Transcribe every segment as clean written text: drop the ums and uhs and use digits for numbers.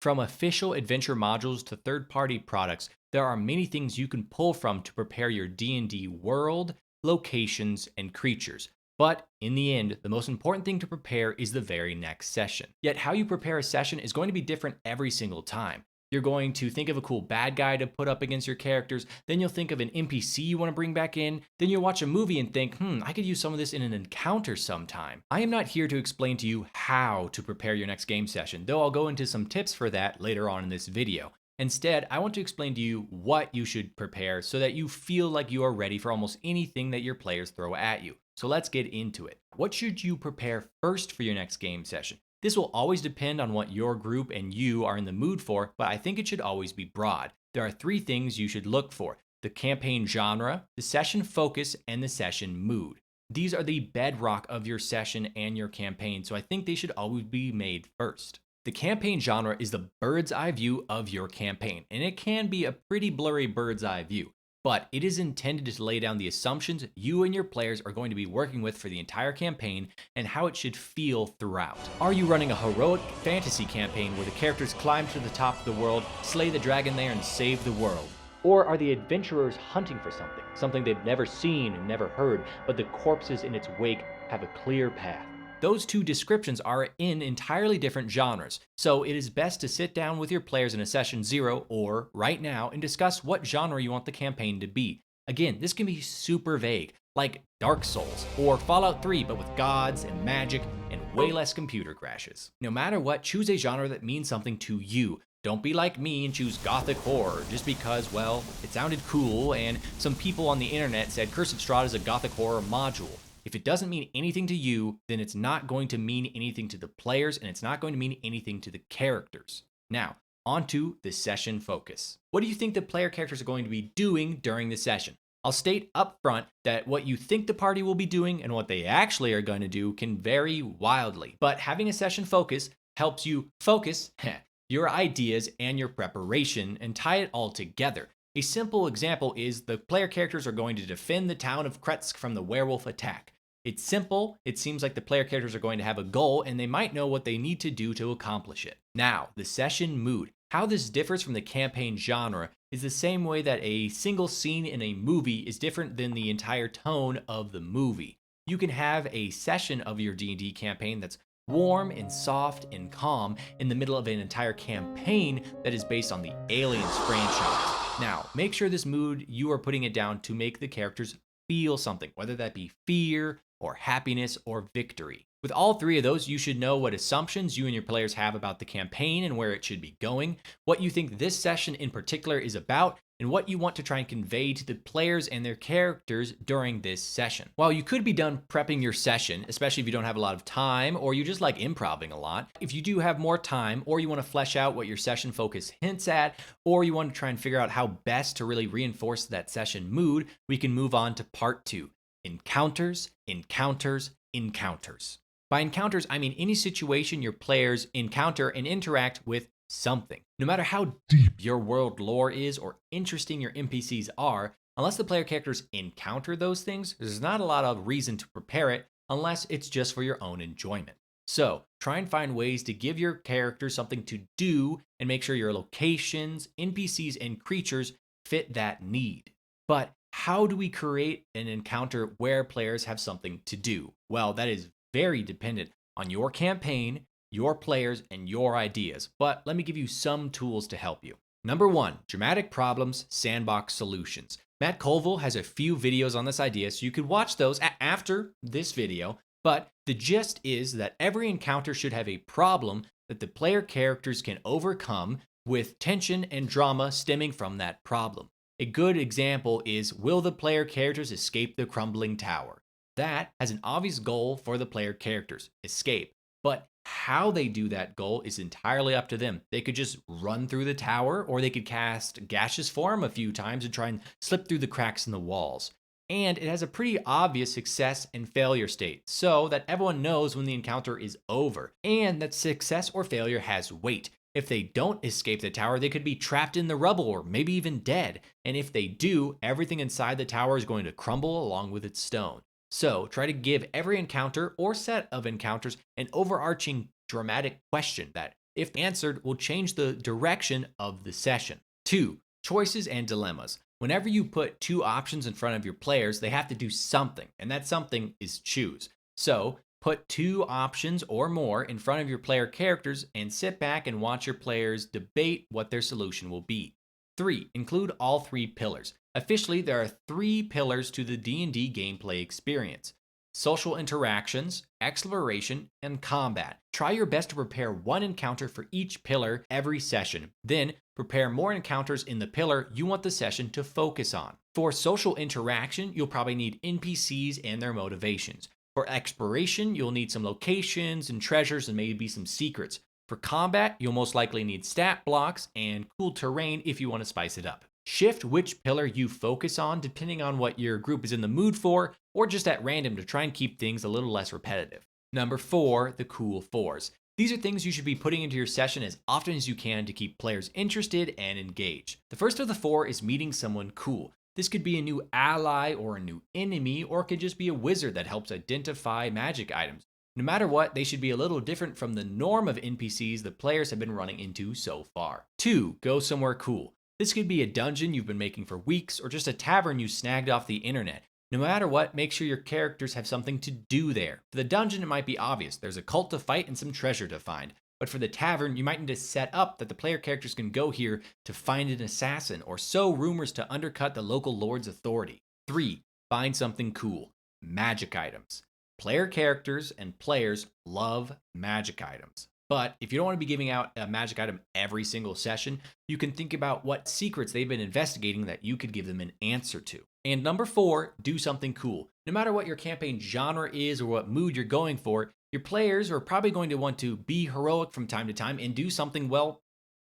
From official adventure modules to third-party products, there are many things you can pull from to prepare your D&D world, locations, and creatures. But in the end, the most important thing to prepare is the very next session. Yet how you prepare a session is going to be different every single time. You're going to think of a cool bad guy to put up against your characters, then you'll think of an NPC you want to bring back in, then you'll watch a movie and think, I could use some of this in an encounter sometime. I am not here to explain to you how to prepare your next game session, though I'll go into some tips for that later on in this video. Instead, I want to explain to you what you should prepare so that you feel like you are ready for almost anything that your players throw at you. So let's get into it. What should you prepare first for your next game session? This will always depend on what your group and you are in the mood for, but I think it should always be broad. There are 3 things you should look for: the campaign genre, the session focus, and the session mood. These are the bedrock of your session and your campaign, so I think they should always be made first. The campaign genre is the bird's eye view of your campaign, and it can be a pretty blurry bird's eye view, but it is intended to lay down the assumptions you and your players are going to be working with for the entire campaign and how it should feel throughout. Are you running a heroic fantasy campaign where the characters climb to the top of the world, slay the dragon there, and save the world? Or are the adventurers hunting for something they've never seen and never heard, but the corpses in its wake have a clear path? Those 2 descriptions are in entirely different genres, so it is best to sit down with your players in a session 0 or right now and discuss what genre you want the campaign to be. Again, this can be super vague, like Dark Souls or Fallout 3, but with gods and magic and way less computer crashes. No matter what, choose a genre that means something to you. Don't be like me and choose gothic horror just because, well, it sounded cool and some people on the internet said Cursed Strahd is a gothic horror module. If it doesn't mean anything to you, then it's not going to mean anything to the players, and it's not going to mean anything to the characters. Now, on to the session focus. What do you think the player characters are going to be doing during the session? I'll state up front that what you think the party will be doing and what they actually are going to do can vary wildly, but having a session focus helps you focus your ideas and your preparation and tie it all together. A simple example is the player characters are going to defend the town of Kretsk from the werewolf attack. It's simple, it seems like the player characters are going to have a goal and they might know what they need to do to accomplish it. Now, the session mood. How this differs from the campaign genre is the same way that a single scene in a movie is different than the entire tone of the movie. You can have a session of your D&D campaign that's warm and soft and calm in the middle of an entire campaign that is based on the Aliens franchise. Now, make sure this mood, you are putting it down to make the characters feel something, whether that be fear or happiness or victory. With all 3 of those, you should know what assumptions you and your players have about the campaign and where it should be going, what you think this session in particular is about, and what you want to try and convey to the players and their characters during this session. While you could be done prepping your session, especially if you don't have a lot of time or you just like improvising a lot, if you do have more time or you want to flesh out what your session focus hints at, or you want to try and figure out how best to really reinforce that session mood, we can move on to part 2. Encounters, encounters, encounters. By encounters, I mean any situation your players encounter and interact with something. No matter how deep your world lore is or interesting your NPCs are, unless the player characters encounter those things, there's not a lot of reason to prepare it unless it's just for your own enjoyment. So try and find ways to give your characters something to do and make sure your locations, NPCs, and creatures fit that need. But how do we create an encounter where players have something to do? Well, that is very dependent on your campaign, your players, and your ideas, but let me give you some tools to help you. Number 1, dramatic problems, sandbox solutions. Matt Colville has a few videos on this idea, so you could watch those after this video, but the gist is that every encounter should have a problem that the player characters can overcome with tension and drama stemming from that problem. A good example is, will the player characters escape the crumbling tower? That has an obvious goal for the player characters, escape. But how they do that goal is entirely up to them. They could just run through the tower, or they could cast gaseous form a few times and try and slip through the cracks in the walls. And it has a pretty obvious success and failure state, so that everyone knows when the encounter is over, and that success or failure has weight. If they don't escape the tower, they could be trapped in the rubble or maybe even dead. And if they do, everything inside the tower is going to crumble along with its stone. So try to give every encounter or set of encounters an overarching dramatic question that If answered, will change the direction of the session. 2. Choices and dilemmas. Whenever you put two options in front of your players, they have to do something, and that something is choose. So, put two options or more in front of your player characters and sit back and watch your players debate what their solution will be. 3. Include all three pillars. Officially, there are three pillars to the D&D gameplay experience: social interactions, exploration, and combat. Try your best to prepare one encounter for each pillar every session. Then, prepare more encounters in the pillar you want the session to focus on. For social interaction, you'll probably need NPCs and their motivations. For exploration, you'll need some locations and treasures and maybe some secrets. For combat, you'll most likely need stat blocks and cool terrain if you want to spice it up. Shift which pillar you focus on depending on what your group is in the mood for, or just at random to try and keep things a little less repetitive. Number 4, the cool fours. These are things you should be putting into your session as often as you can to keep players interested and engaged. The first of the 4 is meeting someone cool. This could be a new ally or a new enemy, or it could just be a wizard that helps identify magic items. No matter what, they should be a little different from the norm of NPCs the players have been running into so far. 2. Go somewhere cool. This could be a dungeon you've been making for weeks, or just a tavern you snagged off the internet. No matter what, make sure your characters have something to do there. For the dungeon, it might be obvious. There's a cult to fight and some treasure to find. But for the tavern, you might need to set up that the player characters can go here to find an assassin, or sow rumors to undercut the local lord's authority. 3. Find something cool. Magic items. Player characters and players love magic items. But if you don't want to be giving out a magic item every single session, you can think about what secrets they've been investigating that you could give them an answer to. And number 4, do something cool. No matter what your campaign genre is or what mood you're going for, your players are probably going to want to be heroic from time to time and do something, well,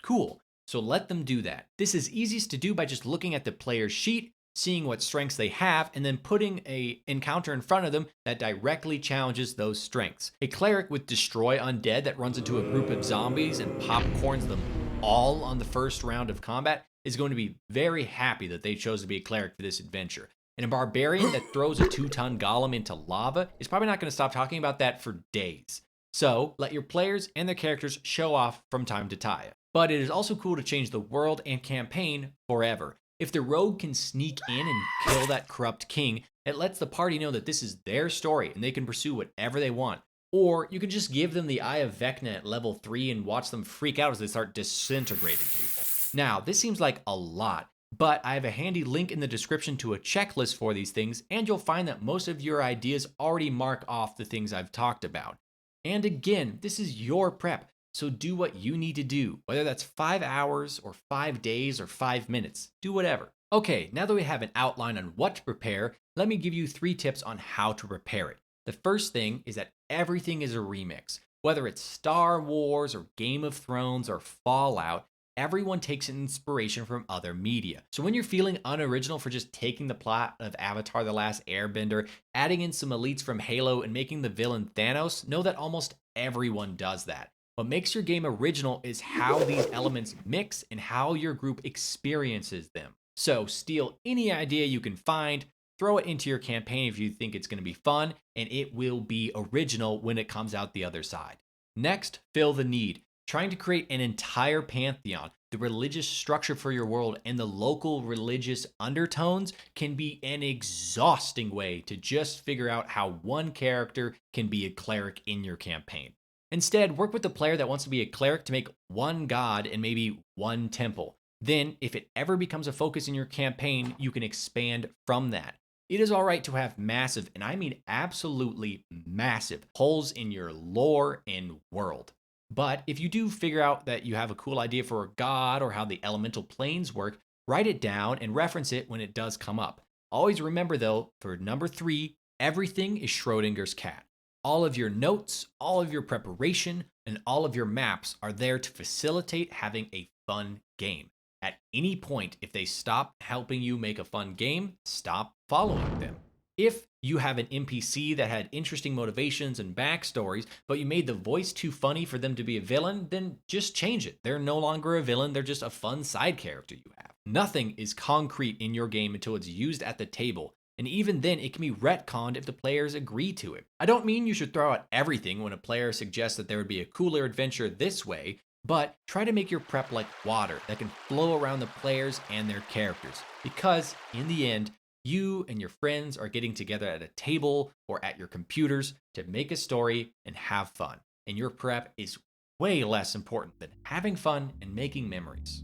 cool. So let them do that. This is easiest to do by just looking at the player's sheet, seeing what strengths they have, and then putting an encounter in front of them that directly challenges those strengths. A cleric with Destroy Undead that runs into a group of zombies and popcorns them all on the first round of combat is going to be very happy that they chose to be a cleric for this adventure. And a barbarian that throws a 2-ton golem into lava is probably not going to stop talking about that for days. So let your players and their characters show off from time to time. But it is also cool to change the world and campaign forever. If the rogue can sneak in and kill that corrupt king, it lets the party know that this is their story and they can pursue whatever they want. Or you can just give them the Eye of Vecna at level 3 and watch them freak out as they start disintegrating people. Now, this seems like a lot, but I have a handy link in the description to a checklist for these things, and you'll find that most of your ideas already mark off the things I've talked about. And again, this is your prep, so do what you need to do, whether that's 5 hours or 5 days or 5 minutes, do whatever. Okay, now that we have an outline on what to prepare, let me give you 3 tips on how to prepare it. The first thing is that everything is a remix. Whether it's Star Wars or Game of Thrones or Fallout, everyone takes an inspiration from other media. So when you're feeling unoriginal for just taking the plot of Avatar: The Last Airbender, adding in some elites from Halo, and making the villain Thanos, know that almost everyone does that. What makes your game original is how these elements mix and how your group experiences them. So steal any idea you can find, throw it into your campaign if you think it's going to be fun, and it will be original when it comes out the other side. Next, fill the need. Trying to create an entire pantheon, the religious structure for your world, and the local religious undertones can be an exhausting way to just figure out how one character can be a cleric in your campaign. Instead, work with the player that wants to be a cleric to make one god and maybe one temple. Then, if it ever becomes a focus in your campaign, you can expand from that. It is all right to have massive, and I mean absolutely massive, holes in your lore and world. But if you do figure out that you have a cool idea for a god or how the elemental planes work, write it down and reference it when it does come up. Always remember though, for number 3, everything is Schrodinger's cat. All of your notes, all of your preparation, and all of your maps are there to facilitate having a fun game. At any point, if they stop helping you make a fun game, stop following them. If you have an NPC that had interesting motivations and backstories, but you made the voice too funny for them to be a villain, then just change it. They're no longer a villain, they're just a fun side character you have. Nothing is concrete in your game until it's used at the table. and even then, it can be retconned if the players agree to it. I don't mean you should throw out everything when a player suggests that there would be a cooler adventure this way, but try to make your prep like water that can flow around the players and their characters. Because, in the end, you and your friends are getting together at a table or at your computers to make a story and have fun. And your prep is way less important than having fun and making memories.